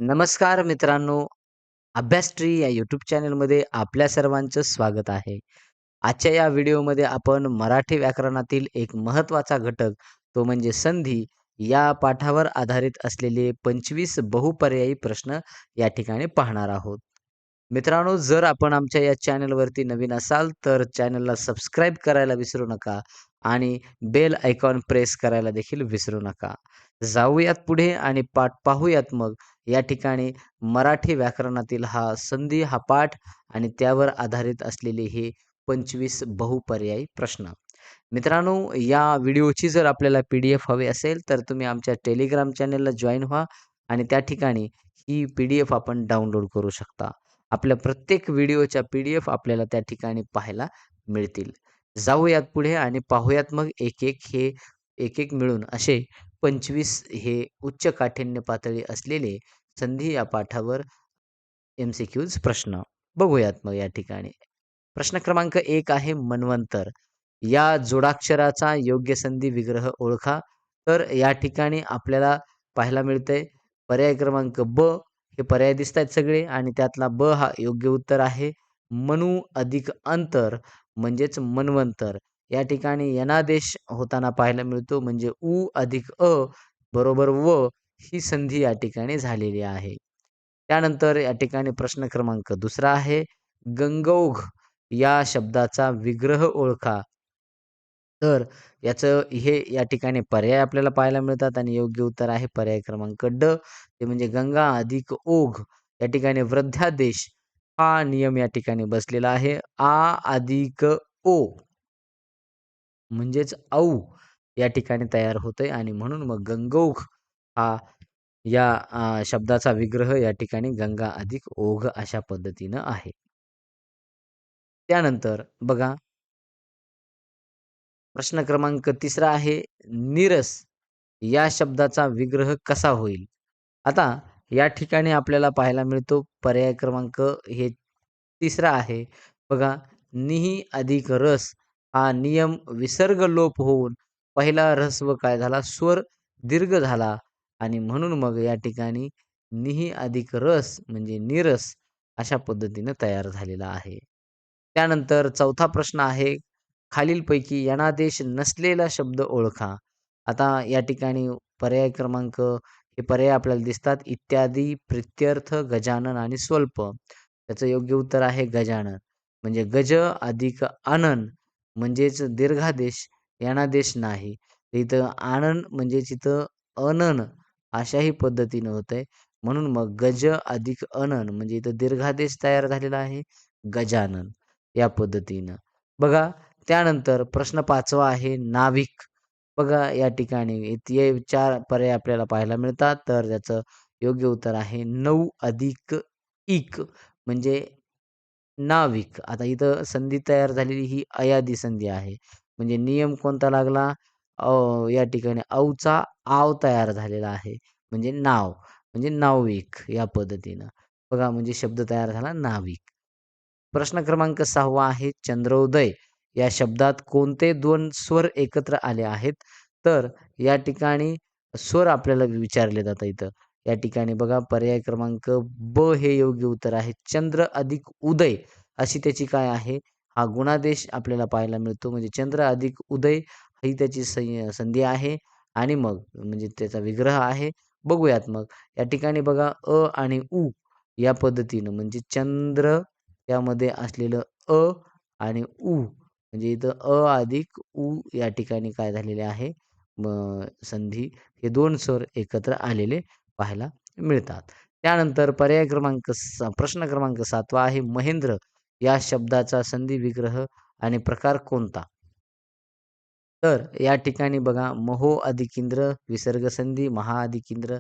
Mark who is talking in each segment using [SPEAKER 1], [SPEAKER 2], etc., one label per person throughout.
[SPEAKER 1] नमस्कार मित्रांनो, अभ्यास ट्री या यूट्यूब चॅनलमध्ये आपल्या सर्वांचं स्वागत आहे. आजच्या या व्हिडिओमध्ये आपण मराठी व्याकरणातील एक महत्त्वाचा घटक, तो म्हणजे संधी, या पाठावर आधारित असलेले 25 बहुपर्यायी प्रश्न या ठिकाणी पाहणार आहोत. मित्रांनो, जर आपण आमच्या या चॅनलवरती नवीन असाल, तर चॅनलला सबस्क्राईब करायला विसरू नका आणि बेल आयकॉन प्रेस करायला देखील विसरू नका. जाऊयात पुढे आणि पाठ पाहूयात मग. या ठिकाणी मराठी व्याकरणातील हा संधी हा पाठ आणि त्यावर आधारित असलेले हे 25 बहुपर्यायी प्रश्न. मित्रांनो, या व्हिडिओची जर आपल्याला PDF हवी असेल, तर तुम्ही आमच्या टेलिग्राम चॅनलला जॉइन व्हा आणि त्या ठिकाणी ही PDF आपण डाउनलोड करू शकता. आपल्या प्रत्येक व्हिडिओच्या PDF आपल्याला त्या ठिकाणी पाहायला मिळतील. जाऊयात पुढे आणि पाहूयात मग एक-एक मिळून असे 25 हे उच्च काठिण्य पातळी असलेले संधी या पाठावर MCQज प्रश्न. बघूयात मग या ठिकाणी. प्रश्न क्रमांक 1 आहे मन्वंतर. या जोडाक्षराचा योग्य संधी विग्रह ओळखा. तर या ठिकाणी आपल्याला पाहायला मिळतंय पर्याय क्रमांक ब, हे पर्याय दिसतायत सगळे आणि त्यातला ब हा योग्य उत्तर आहे. मनु अधिक अंतर म्हणजेच मन्वंतर. या ठिकाणी यनादेश होताना पाहायला मिळतो म्हणजे उ अधिक अ बरोबर व, ही संधी या ठिकाणी झालेली आहे. त्यानंतर या ठिकाणी प्रश्न क्रमांक दुसरा आहे गंगौघ या शब्दाचा विग्रह ओळखा. तर याचं हे या ठिकाणी पर्याय आपल्याला पाहायला मिळतात आणि योग्य उत्तर आहे पर्याय क्रमांक ड, ते म्हणजे गंगा अधिक ओघ. या ठिकाणी वृद्धादेश हा नियम या ठिकाणी बसलेला आहे. आ अधिक ओ म्हणजेच औ या ठिकाणी तयार होतंय आणि म्हणून मग गंगौघ हा या शब्दाचा विग्रह या ठिकाणी गंगा अधिक ओघ अशा पद्धतीनं आहे. त्यानंतर बघा प्रश्न क्रमांक तिसरा आहे नीरस या शब्दाचा विग्रह कसा होईल? आता या ठिकाणी आपल्याला पाहायला मिळतो पर्याय क्रमांक हे तिसरा आहे. बघा निही अधिक रस हा नियम विसर्ग लोप होऊन पहिला ऱ्हस्व काय झाला? स्वर दीर्घ झाला आणि म्हणून मग या ठिकाणी निही अधिक रस म्हणजे नीरस अशा पद्धतीने तयार झालेला आहे. त्यानंतर चौथा प्रश्न आहे खालीलपैकी यनादेश नसलेला शब्द ओळखा. आता या ठिकाणी पर्याय क्रमांक हे पर्याय आपल्याला दिसतात इत्यादी, प्रित्यर्थ, गजानन आणि स्वल्प. त्याचं योग्य उत्तर आहे गजानन. म्हणजे गज अधिक आनन म्हणजेच दीर्घादेश, यनादेश नाही. तर इथं आनन म्हणजेच इथं अनन अशाही पद्धतीनं होतंय. म्हणून मग गज अधिक अनन म्हणजे इथं दीर्घादेश तयार झालेला आहे गजानन या पद्धतीनं. बघा त्यानंतर प्रश्न 5वा आहे नाविक. बघा या ठिकाणी हे 4 पर्याय आपल्याला पाहायला मिळतात. तर त्याचं योग्य उत्तर आहे 9 अधिक इक म्हणजे नाविक. आता इथं संधी तयार झालेली ही अयादी संधी आहे. म्हणजे नियम कोणता लागला? या ठिकाणी औचा आव तयार झालेला आहे. म्हणजे नाव, म्हणजे नाविक या पद्धतीनं. बघा म्हणजे शब्द तयार झाला नाविक. प्रश्न क्रमांक 6वा आहे चंद्रोदय. या शब्दात कोणते 2 स्वर एकत्र आले आहेत? तर या ठिकाणी स्वर आपल्याला विचारले जातात इथं. या ठिकाणी बघा पर्याय क्रमांक ब हे योग्य उत्तर आहे. चंद्र अधिक उदय अशी त्याची काय आहे? हा गुणादेश आपल्याला पाहायला मिळतो. म्हणजे चंद्र अधिक उदय ही त्याची संधी आहे आणि मग म्हणजे त्याचा विग्रह आहे. बघूयात मग. या ठिकाणी बघा अ आणि उ या पद्धतीनं म्हणजे चंद्र त्यामध्ये असलेलं अ आणि उ म्हणजे इथं अ अधिक उ या ठिकाणी काय झालेले आहे? संधी हे 2 स्वर एकत्र आलेले पाहायला मिळतात. त्यानंतर पर्याय क्रमांक प्रश्न क्रमांक 7वा आहे महेंद्र या शब्दाचा संधी विग्रह आणि प्रकार कोणता? तर या ठिकाणी बघा महो अधिक इंद्र विसर्ग संधी, महा अधिक इंद्र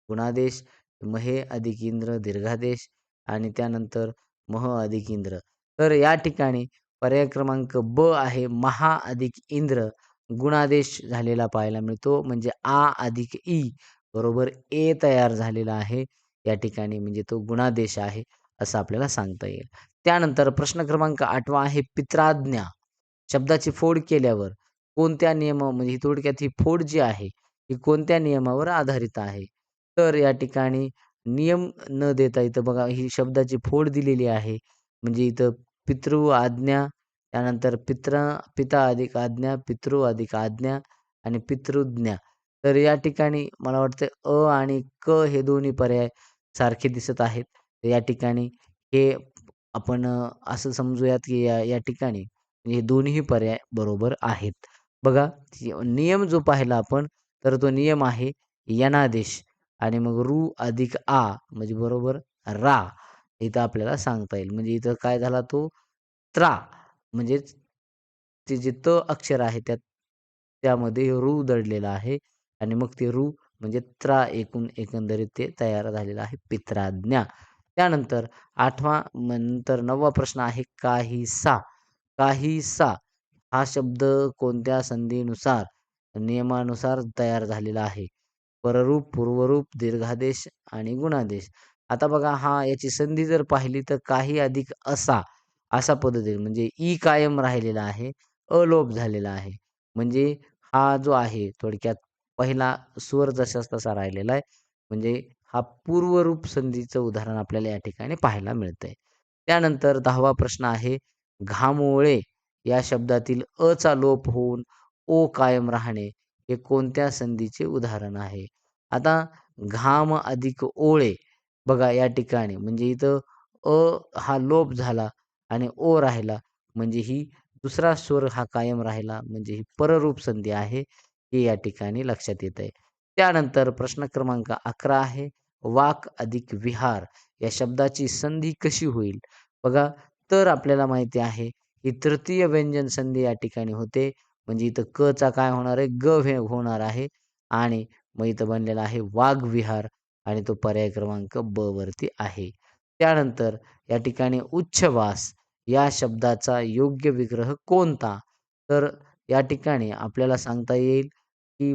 [SPEAKER 1] गुणादेश, महे अधिक इंद्र दीर्घादेश आणि त्यानंतर मह अधिक इंद्र. तर या ठिकाणी पर्याय क्रमांक ब आहे महा अधिक इंद्र गुणादेश झालेला पाहायला मिळतो. म्हणजे आ अधिक ई बरोबर ए तयार झालेला आहे. या ठिकाणी म्हणजे तो गुणादेश आहे असं आपल्याला सांगता येईल. त्यानंतर प्रश्न क्रमांक 8वा आहे पित्राज्ञा. शब्दाची फोड केल्यावर कोणत्या म्हणजे थोडक्यात ही फोड जी आहे, ही कोणत्या नियमावर आधारित आहे? तर या ठिकाणी नियम न देता इथं बघा ही शब्दाची फोड दिलेली आहे. म्हणजे इथं पितृ आज्ञा, त्यानंतर पिता अधिक आज्ञा, पितृ अधिक आज्ञा आणि पितृज्ञा. तर या ठिकाणी मला वाटतं आणि हे दोन्ही पर्याय सारखे दिसत आहेत. तर या ठिकाणी हे आपण असं समजूयात की या या ठिकाणी हे दोन्ही पर्याय बरोबर आहेत. बघा नियम जो पाहिला आपण, तर तो नियम आहे यनादेश आणि मग अधिक म्हणजे बरोबर रा इथं आपल्याला सांगता येईल. म्हणजे इथं काय झाला तो त्रा म्हणजेच ते जे अक्षर आहे त्यामध्ये दडलेला आहे आणि मग ते म्हणजे एकूण एकंदरीत ते तयार झालेलं आहे पित्राज्ञा. त्यानंतर 8वां नंतर 9वा प्रश्न आहे काहीसा. काहीसा हा शब्द कोणत्या संधीनुसार, नियमानुसार तयार झालेला आहे? पररूप, पूर्वरूप, दीर्घादेश आणि गुणादेश. आता बघा याची संधी जर पाहिली तर काही अधिक असा पद्धतीने म्हणजे कायम राहिलेला आहे, अलोप झालेला आहे. म्हणजे हा जो आहे थोडक्यात पहिला स्वर जसाच तसा राहिलेला आहे. म्हणजे हा पूर्वरूप संधीचं उदाहरण आपल्याला या ठिकाणी पाहायला मिळतंय. त्यानंतर 10वा प्रश्न आहे घामोळे या शब्दातील चा लोप होऊन कायम राहणे हे कोणत्या संधीचे उदाहरण आहे? आता घाम अधिक ओळे बघा या ठिकाणी म्हणजे इथं हा लोप झाला आणि राहिला म्हणजे ही दुसरा स्वर हा कायम राहिला म्हणजे ही पररूप संधी आहे, हे या ठिकाणी लक्षात येतंय. त्यानंतर प्रश्न क्रमांक 11 आहे वाक अधिक विहार या शब्दाची संधी कशी होईल? बघा तर आपल्याला माहिती आहे, ही तृतीय व्यंजन संधी या ठिकाणी होते. म्हणजे इथं चा काय होणार आहे? होणार आहे आणि मग इथं बनलेला आहे वाघविहार आणि तो पर्याय क्रमांक वरती आहे. त्यानंतर या ठिकाणी उच्छवास या शब्दाचा योग्य विग्रह कोणता? तर या ठिकाणी आपल्याला सांगता येईल, की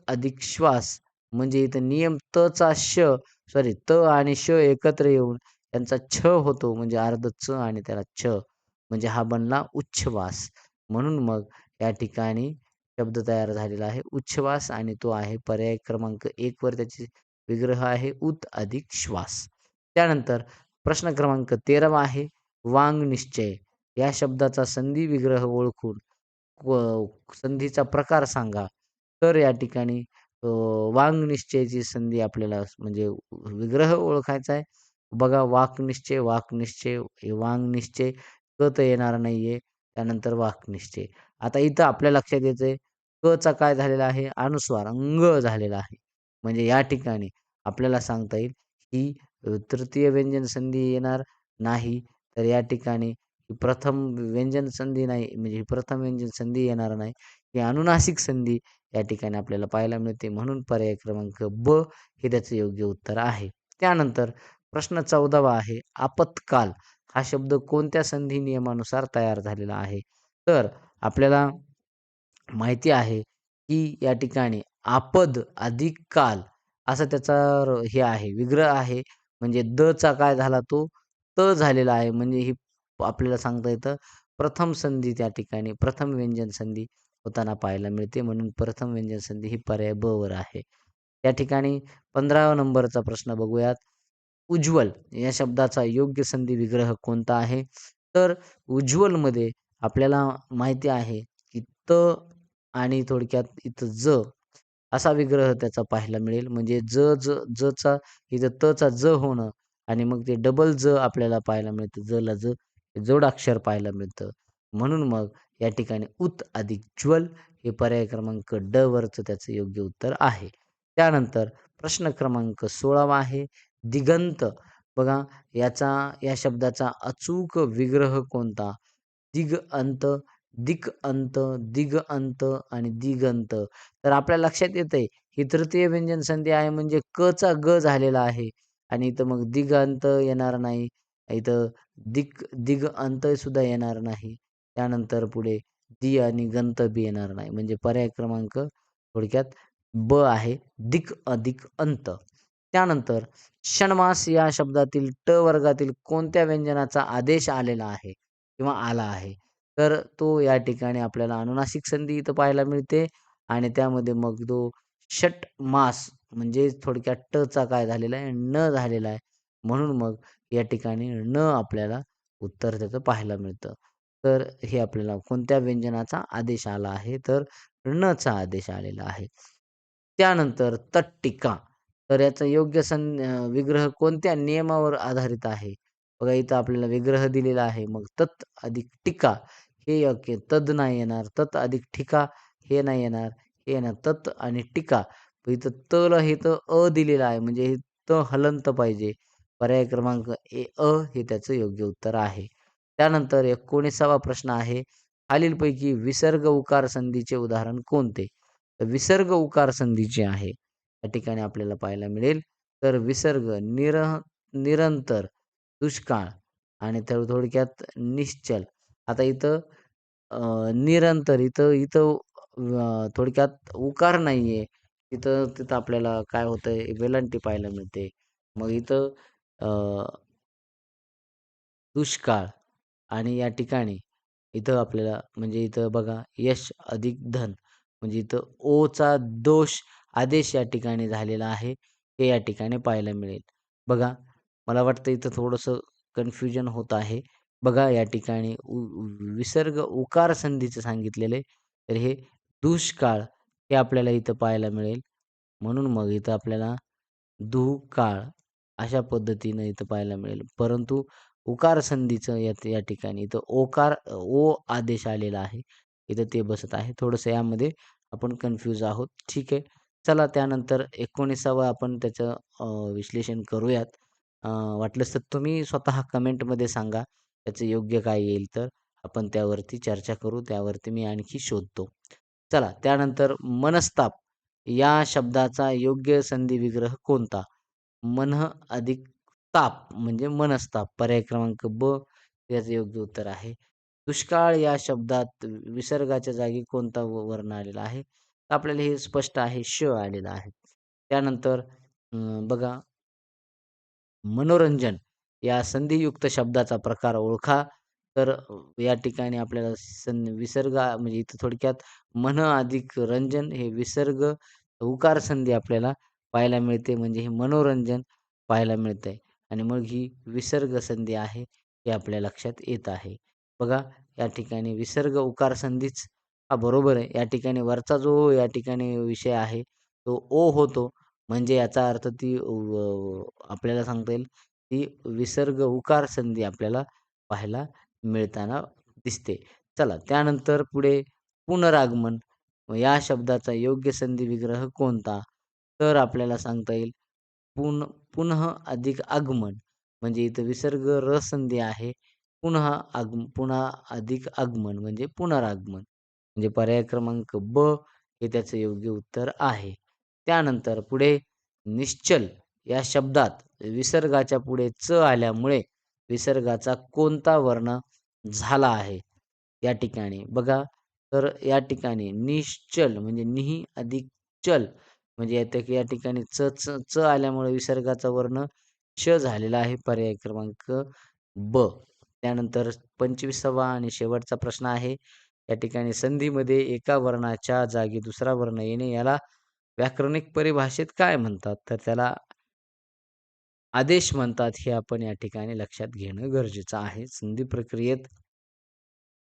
[SPEAKER 1] अधिक श्वास म्हणजे इथं नियम त आणि श एकत्र येऊन त्यांचा होतो म्हणजे अर्ध आणि त्याला म्हणजे हा बनला उच्छवास. म्हणून मग या ठिकाणी शब्द तयार झालेला आहे उच्छवास आणि तो आहे पर्याय क्रमांक 1 वर त्याची विग्रह आहे अधिक श्वास. त्यानंतर प्रश्न क्रमांक 13वा आहे वांग निश्चय या शब्दाचा संधी विग्रह ओळखून संधीचा प्रकार सांगा. तर या ठिकाणी वांग निश्चयाची संधी आपल्याला म्हणजे विग्रह ओळखायचा आहे. बघा वाक निश्चय, वांग निश्चय, तर येणार नाहीये. त्यानंतर वाक निश्चय. आता इथं आपल्या लक्षात येतंय चा काय झालेला आहे अनुस्वार झालेला आहे. म्हणजे या ठिकाणी आपल्याला सांगता येईल ही तृतीय व्यंजन संधी येणार नाही. तर या ठिकाणी प्रथम व्यंजन संधी नाही म्हणजे ही प्रथम व्यंजन संधी येणार नाही. ही अनुनासिक संधी या ठिकाणी आपल्याला पाहायला मिळते. म्हणून पर्याय क्रमांक हे त्याचं योग्य उत्तर आहे. त्यानंतर प्रश्न 14वा आहे आपत्काल हा शब्द कोणत्या संधी नियमानुसार तयार झालेला आहे? तर आपल्याला माहिती आहे, की या ठिकाणी आपद अधिक काल असा त्याचा हे आहे, विग्रह आहे. म्हणजे चा काय झाला तो झालेला आहे. म्हणजे ही आपल्याला सांगता येतं प्रथम संधी त्या ठिकाणी प्रथम व्यंजन संधी होताना पाहायला मिळते. म्हणून प्रथम व्यंजन संधी ही पर्याय वर आहे. या ठिकाणी 15व्या नंबरचा प्रश्न बघूयात. उज्ज्वल या शब्दाचा योग्य संधी विग्रह कोणता आहे? तर उज्ज्वलमध्ये आपल्याला माहिती आहे, की आणि थोडक्यात इथं असा विग्रह त्याचा पाहायला मिळेल. म्हणजे जचा इथं होणं आणि मग ते डबल आपल्याला पाहायला मिळतं. जोडाक्षर पाहायला मिळतं. म्हणून मग या ठिकाणी अधिक ज्वल हे पर्याय क्रमांक वरचं त्याचं योग्य उत्तर आहे. त्यानंतर प्रश्न क्रमांक 16वा आहे दिगंत. बघा या शब्दाचा अचूक विग्रह कोणता? दिग अंत, दिगअंत आणि दिगंत. तर आपल्या लक्षात येतंय ही तृतीय व्यंजन संधी आहे म्हणजे चा झालेला आहे आणि इथं मग दिगंत येणार नाही. इथं दिगअंत सुद्धा येणार नाही. त्यानंतर पुढे आणि गंत बी येणार नाही. म्हणजे पर्याय क्रमांक थोडक्यात आहे अधिक अंत. त्यानंतर षण्मास या शब्दातील वर्गातील कोणत्या व्यंजनाचा आदेश आलेला आहे किंवा आला आहे? तर तो या ठिकाणी आपल्याला अनुनासिक संधी इथं पाहायला मिळते आणि त्यामध्ये मग तो षट मास म्हणजे थोडक्यात टचा काय झालेला आहे, न झालेला आहे. म्हणून मग या ठिकाणी न आपल्याला उत्तर त्याचं पाहायला मिळतं. तर हे आपल्याला कोणत्या व्यंजनाचा आदेश आला आहे, तर णचा आदेश आलेला आहे. त्यानंतर तट्टिका. तर याचा योग्य विग्रह कोणत्या नियमावर आधारित आहे? बघा इथं आपल्याला विग्रह दिलेला आहे. मग तत् अधिक टिका हे योग्य. तद नाही येणार. तत् अधिक ठिका हे नाही येणार. हे येणार. तत् आणि टिका. इथं तला हे तर दिलेलं आहे. म्हणजे हे हलंत पाहिजे. पर्याय क्रमांक हे त्याचं योग्य उत्तर आहे. त्यानंतर 19वा प्रश्न आहे. खालीलपैकी विसर्ग उकार संधीचे उदाहरण कोणते? तर विसर्ग उकार संधी जी आहे, त्या ठिकाणी आपल्याला पाहायला मिळेल. तर विसर्ग, निरंतर, दुष्काळ आणि थोडक्यात निश्चल. आता इथं निरंतर इथं इथं थोडक्यात उकार नाहीये. तिथं तिथं आपल्याला काय होतंय वेलांटी पाहायला मिळते. मग इथं अ, दुष्काळ आणि या ठिकाणी इथं आपल्याला म्हणजे इथं बघा यश अधिक धन म्हणजे इथं ओचा दोष आदेश या ठिकाणी झालेला आहे. हे या ठिकाणी पाहायला मिळेल. बघा मला वाटतं इथं थोडंसं कन्फ्युजन होत आहे. बघा या ठिकाणी विसर्ग उकार संधीचं सांगितलेलं आहे. तर हे दुष्काळ हे आपल्याला इथं पाहायला मिळेल. म्हणून मग इथं आपल्याला दुकाळ अशा पद्धतीनं इथं पाहायला मिळेल. परंतु उकार संधीचं या ठिकाणी इथं ओ आदेश आलेला आहे. इथं ते बसत आहे. थोडंसं यामध्ये आपण कन्फ्यूज आहोत. ठीक आहे. चला त्यानंतर 19वा आपण त्याचं विश्लेषण करूयात. वाटलंच तर तुम्ही स्वतः कमेंटमध्ये सांगा त्याचं योग्य काय येईल तर आपण त्यावरती चर्चा करू. त्यावरती मी आणखी शोधतो. चला त्यानंतर मनस्ताप या शब्दाचा योग्य संधी विग्रह कोणता? मनः अधिक ताप म्हणजे मनस्ताप. पर्याय क्रमांक ब याचं योग्य उत्तर आहे. दुष्काळ या शब्दात विसर्गाच्या जागी कोणता वर्ण आलेला आहे? तर आपल्याला हे स्पष्ट आहे, श आलेला आहे. त्यानंतर बघा मनोरंजन या संधियुक्त शब्दाचा प्रकार ओळखा. तर या ठिकाणी आपल्याला विसर्ग म्हणजे इथं थोडक्यात मन अधिक रंजन हे विसर्ग उकार संधी आपल्याला पाहायला मिळते. म्हणजे हे मनोरंजन पाहायला मिळतंय आणि मग ही विसर्ग संधी आहे, हे आपल्या लक्षात येत आहे. बघा या ठिकाणी विसर्ग उकार संधीच बरोबर आहे. या ठिकाणी वरचा जो या ठिकाणी विषय आहे, तो ओ होतो. म्हणजे याचा अर्थ ती आपल्याला सांगता येईल, ती विसर्ग उकार संधी आपल्याला पाहायला मिळताना दिसते. चला त्यानंतर पुढे पुनरागमन या शब्दाचा योग्य संधी विग्रह कोणता? तर आपल्याला सांगता येईल पुनः अधिक आगमन म्हणजे इथं विसर्ग र संधी आहे. पुन्हा अधिक आगमन म्हणजे पुनरागमन. म्हणजे पर्याय क्रमांक ब हे त्याचं योग्य उत्तर आहे. त्यानंतर पुढे निश्चल या शब्दात विसर्गाच्या पुढे च आल्यामुळे विसर्गाचा कोणता वर्ण झाला आहे? या ठिकाणी बघा, तर या ठिकाणी निश्चल म्हणजे निही अधिक चल म्हणजे या ठिकाणी च आल्यामुळे विसर्गाचा वर्ण श झालेला आहे. पर्याय क्रमांक ब. त्यानंतर 25वा आणि शेवटचा प्रश्न आहे. या ठिकाणी संधीमध्ये एका वर्णाच्या जागी दुसरा वर्ण येणे याला व्याकरणिक परिभाषेत काय म्हणतात? तर त्याला आदेश म्हणतात. हे आपण या ठिकाणी लक्षात घेणं गरजेचं आहे. संधी प्रक्रियेत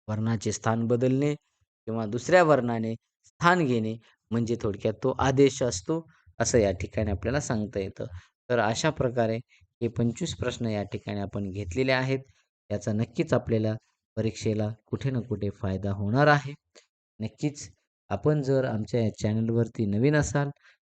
[SPEAKER 1] वर्णाचे स्थान बदलणे किंवा दुसऱ्या वर्णाने स्थान घेणे म्हणजे थोडक्यात तो आदेश असतो, असं या ठिकाणी आपल्याला सांगता येतं. तर अशा प्रकारे हे 25 प्रश्न या ठिकाणी आपण घेतलेले आहेत. याचा नक्कीच आपल्याला परीक्षेला कुठे ना कुठे फायदा होणार आहे. नक्कीच आपण जर आमच्या या चॅनलवरती नवीन असाल,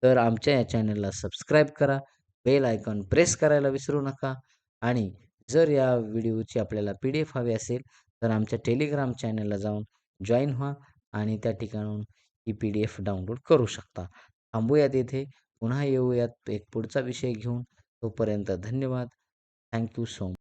[SPEAKER 1] तर आमच्या या चॅनलला सबस्क्राईब करा. बेल आयकॉन प्रेस करायला विसरू नका आणि जर या व्हिडिओची आपल्याला PDF हवी असेल, तर आमच्या टेलिग्राम चॅनलला जाऊन जॉइन व्हा आणि त्या ठिकाणाहून ही PDF डाउनलोड करू शकता. थांबूयात येथे. पुन्हा येऊयात एक पुढचा विषय घेऊन. तोपर्यंत धन्यवाद. Thank you so much.